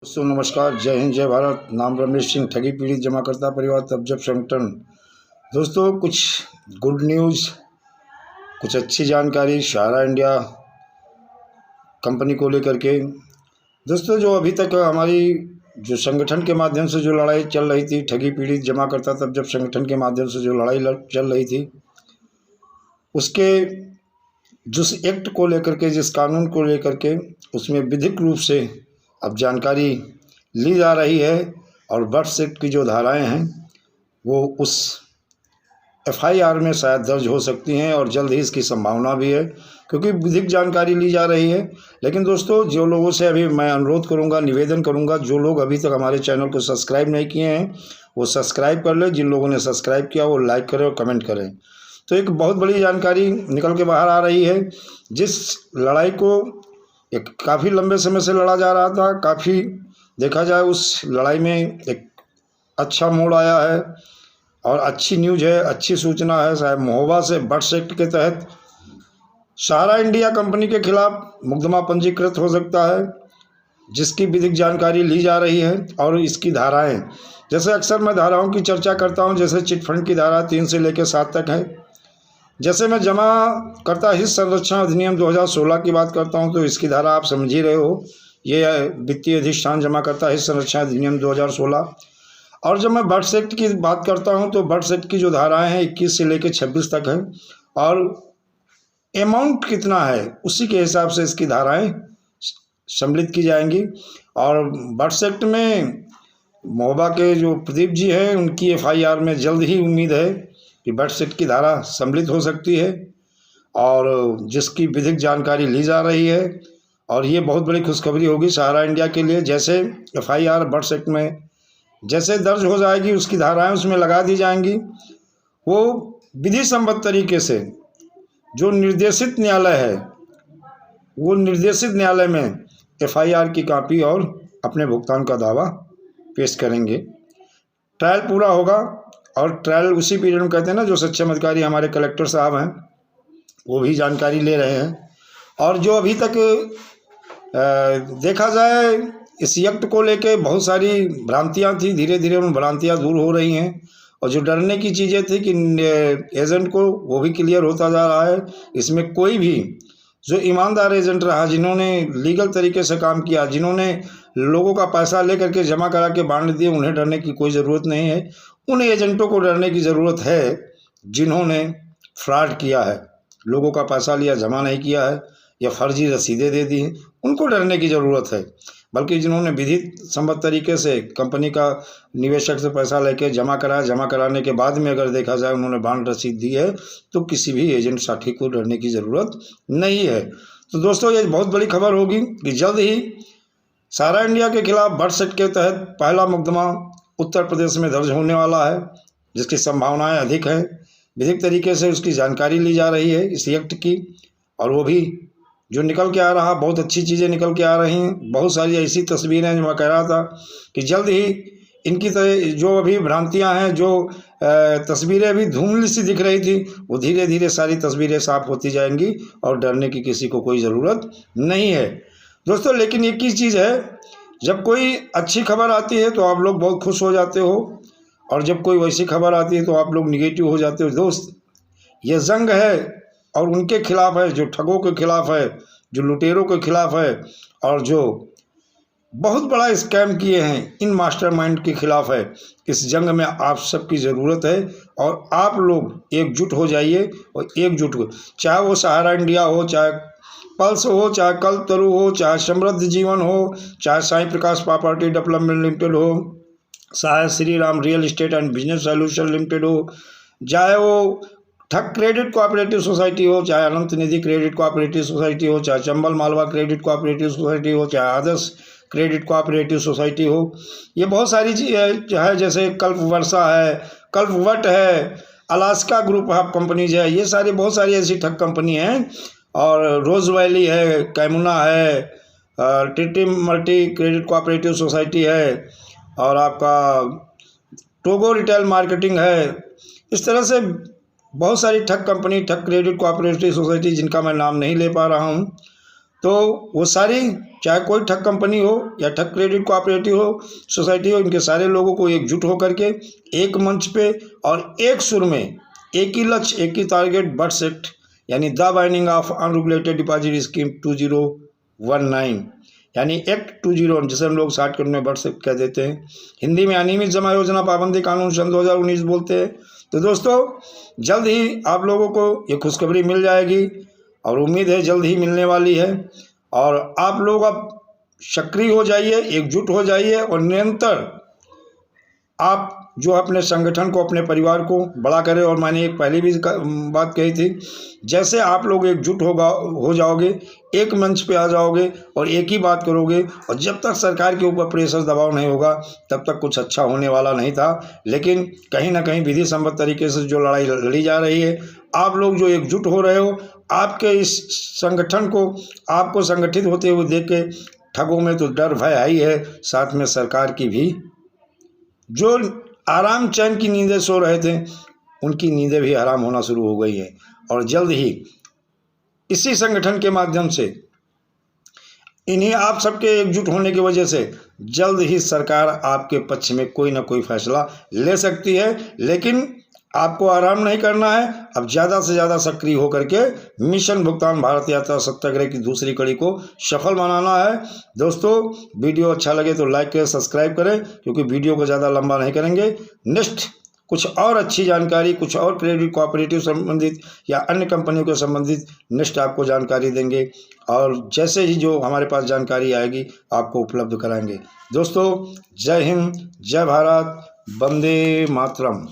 दोस्तों नमस्कार, जय हिंद, जय भारत। नाम रमेश सिंह, ठगी पीड़ित जमाकर्ता परिवार तबजब संगठन। दोस्तों कुछ गुड न्यूज़, कुछ अच्छी जानकारी सहारा इंडिया कंपनी को लेकर के। दोस्तों जो अभी तक हमारी जो संगठन के माध्यम से जो लड़ाई चल रही थी, ठगी पीड़ित जमाकर्ता तबजब संगठन के माध्यम से जो लड़ाई चल रही थी, उसके जिस एक्ट को लेकर के, जिस कानून को लेकर के, उसमें विधिक रूप से अब जानकारी ली जा रही है और बर्थ एक्ट की जो धाराएं हैं वो उस एफआईआर में शायद दर्ज हो सकती हैं और जल्द ही इसकी संभावना भी है, क्योंकि विधिक जानकारी ली जा रही है। लेकिन दोस्तों जो लोगों से अभी मैं अनुरोध करूंगा, निवेदन करूंगा, जो लोग अभी तक हमारे चैनल को सब्सक्राइब नहीं किए हैं वो सब्सक्राइब कर लें। जिन लोगों ने सब्सक्राइब किया वो लाइक करें और कमेंट करें। तो एक बहुत बड़ी जानकारी निकल के बाहर आ रही है। जिस लड़ाई को एक काफ़ी लंबे समय से लड़ा जा रहा था, काफ़ी देखा जाए उस लड़ाई में एक अच्छा मोड़ आया है और अच्छी न्यूज़ है, अच्छी सूचना है। साहब महोबा से बर्थ एक्ट के तहत सहारा इंडिया कंपनी के खिलाफ मुकदमा पंजीकृत हो सकता है, जिसकी विधिक जानकारी ली जा रही है। और इसकी धाराएं, जैसे अक्सर मैं धाराओं की चर्चा करता हूं, जैसे चिटफंड की धारा 3 से लेकर 7 तक है। जैसे मैं जमा करता हित संरक्षण अधिनियम 2016 की बात करता हूं, तो इसकी धारा आप समझ ही रहे हो, ये वित्तीय अधिष्ठान जमा करता हित संरक्षण अधिनियम 2016। और जब मैं बर्थ एक्ट की बात करता हूं तो बर्थ एक्ट की जो धाराएं हैं 21 से लेकर 26 तक है, और अमाउंट कितना है उसी के हिसाब से इसकी धाराएं सम्मिलित की जाएंगी। और बर्थ एक्ट में महोबा के जो प्रदीप जी हैं उनकी एफआईआर में जल्द ही उम्मीद है कि बर्थ एक्ट की धारा सम्मिलित हो सकती है, और जिसकी विधिक जानकारी ली जा रही है। और ये बहुत बड़ी खुशखबरी होगी सहारा इंडिया के लिए। जैसे एफआईआर बर्थ एक्ट में जैसे दर्ज हो जाएगी, उसकी धाराएं उसमें लगा दी जाएंगी, वो विधि सम्मत तरीके से जो निर्देशित न्यायालय है वो निर्देशित न्यायालय में एफआईआर की कॉपी और अपने भुगतान का दावा पेश करेंगे। ट्रायल पूरा होगा, और ट्रायल उसी पीरियड में कहते हैं ना, जो सक्षम अधिकारी हमारे कलेक्टर साहब हैं वो भी जानकारी ले रहे हैं। और जो अभी तक देखा जाए इस एक्ट को लेके बहुत सारी भ्रांतियां थी, धीरे धीरे उन भ्रांतियां दूर हो रही हैं। और जो डरने की चीज़ें थी कि एजेंट को, वो भी क्लियर होता जा रहा है। इसमें कोई भी जो ईमानदार एजेंट रहा, जिन्होंने लीगल तरीके से काम किया, जिन्होंने लोगों का पैसा लेकर के जमा करा के बांट दिए, उन्हें डरने की कोई ज़रूरत नहीं है। उन एजेंटों को डरने की ज़रूरत है जिन्होंने फ्रॉड किया है, लोगों का पैसा लिया, जमा नहीं किया है या फर्जी रसीदें दे दी हैं, उनको डरने की ज़रूरत है। बल्कि जिन्होंने विधि सम्मत तरीके से कंपनी का निवेशक से पैसा लेके जमा कराया, जमा कराने के बाद में अगर देखा जाए उन्होंने बांड रसीद दी है, तो किसी भी एजेंट साथी को डरने की ज़रूरत नहीं है। तो दोस्तों ये बहुत बड़ी खबर होगी कि जल्द ही सहारा इंडिया के खिलाफ बर्थ एक्ट के तहत पहला मुकदमा उत्तर प्रदेश में दर्ज होने वाला है, जिसकी संभावनाएं अधिक हैं। विधिक तरीके से उसकी जानकारी ली जा रही है इस एक्ट की, और वो भी जो निकल के आ रहा, बहुत अच्छी चीज़ें निकल के आ रही हैं। बहुत सारी ऐसी तस्वीरें जो मैं कह रहा था कि जल्द ही इनकी जो अभी भ्रांतियां हैं, जो तस्वीरें अभी धुंधली सी दिख रही थी, वो धीरे धीरे सारी तस्वीरें साफ होती जाएंगी और डरने की किसी को कोई ज़रूरत नहीं है दोस्तों। लेकिन एक ही चीज़ है, जब कोई अच्छी खबर आती है तो आप लोग बहुत खुश हो जाते हो, और जब कोई वैसी खबर आती है तो आप लोग निगेटिव हो जाते हो। दोस्त ये जंग है, और उनके खिलाफ है जो ठगों के खिलाफ है, जो लुटेरों के खिलाफ है, और जो बहुत बड़ा स्कैम किए हैं, इन मास्टरमाइंड के खिलाफ है। इस जंग में आप सबकी ज़रूरत है, और आप लोग एकजुट हो जाइए। और एकजुट हो, चाहे वो सहारा इंडिया हो, चाहे पल्स हो, चाहे कल्पतरु हो, चाहे समृद्ध जीवन हो, चाहे साईं प्रकाश प्रॉपर्टी डेवलपमेंट लिमिटेड हो, चाहे Shri Ram real estate and business solution limited हो, चाहे वो ठग क्रेडिट कोऑपरेटिव सोसाइटी हो, चाहे अनंत निधि क्रेडिट कोऑपरेटिव सोसाइटी हो, चाहे Chambal Malwa credit cooperative society हो, चाहे आदर्श क्रेडिट कोऑपरेटिव सोसाइटी हो। ये बहुत सारी चीज़ें है, जैसे कल्प वर्षा है, कल्पवट है, अलास्का ग्रुप ऑफ कंपनीज है, ये सारी बहुत सारी ऐसी ठग कंपनी हैं। और रोज वैली है, कैमुना है, TT multi credit cooperative society है, और आपका टोगो रिटेल मार्केटिंग है। इस तरह से बहुत सारी ठग कंपनी, ठग क्रेडिट कोऑपरेटिव सोसाइटी, जिनका मैं नाम नहीं ले पा रहा हूँ, तो वो सारी, चाहे कोई ठग कंपनी हो या ठग क्रेडिट कोऑपरेटिव हो, सोसाइटी हो, इनके सारे लोगों को एकजुट होकर के एक मंच पे और एक सुर में एक ही लक्ष्य, एक ही टारगेट, बर्ड्स एक्ट यानी the binding of unregulated deposit scheme 2019 यानी एक्ट 20, जिसे हम लोग शॉर्टकट में बर्ड्स एक्ट कह देते हैं, हिंदी में अनियमित जमा योजना पाबंदी कानून सन 2019 बोलते हैं। तो दोस्तों जल्द ही आप लोगों को ये खुशखबरी मिल जाएगी और उम्मीद है जल्द ही मिलने वाली है। और आप लोग अब सक्रिय हो जाइए, एकजुट हो जाइए और निरंतर आप जो अपने संगठन को, अपने परिवार को बड़ा करें। और मैंने एक पहले भी बात कही थी, जैसे आप लोग एकजुट हो जाओगे, एक मंच पे आ जाओगे और एक ही बात करोगे, और जब तक सरकार के ऊपर प्रेशर दबाव नहीं होगा तब तक कुछ अच्छा होने वाला नहीं था। लेकिन कहीं ना कहीं विधि सम्मत तरीके से जो लड़ाई लड़ी जा रही है, आप लोग जो एकजुट हो रहे हो, आपके इस संगठन को, आपको संगठित होते हुए देख के ठगों में तो डर भय आई है, साथ में सरकार की भी जो आराम चैन की नींदें सो रहे थे, उनकी नींदें भी आराम होना शुरू हो गई हैं। और जल्द ही इसी संगठन के माध्यम से, इन्हीं आप सबके एकजुट होने की वजह से जल्द ही सरकार आपके पक्ष में कोई ना कोई फैसला ले सकती है। लेकिन आपको आराम नहीं करना है, अब ज़्यादा से ज़्यादा सक्रिय होकर के मिशन भुगतान भारत यात्रा सत्याग्रह की दूसरी कड़ी को सफल बनाना है। दोस्तों वीडियो अच्छा लगे तो लाइक करें, सब्सक्राइब करें, क्योंकि वीडियो को ज़्यादा लंबा नहीं करेंगे। नेक्स्ट कुछ और अच्छी जानकारी, कुछ और क्रेडिट कोऑपरेटिव संबंधित या अन्य कंपनियों के संबंधित नेक्स्ट आपको जानकारी देंगे, और जैसे ही जो हमारे पास जानकारी आएगी आपको उपलब्ध कराएंगे। दोस्तों जय हिंद, जय भारत, वंदे मातरम।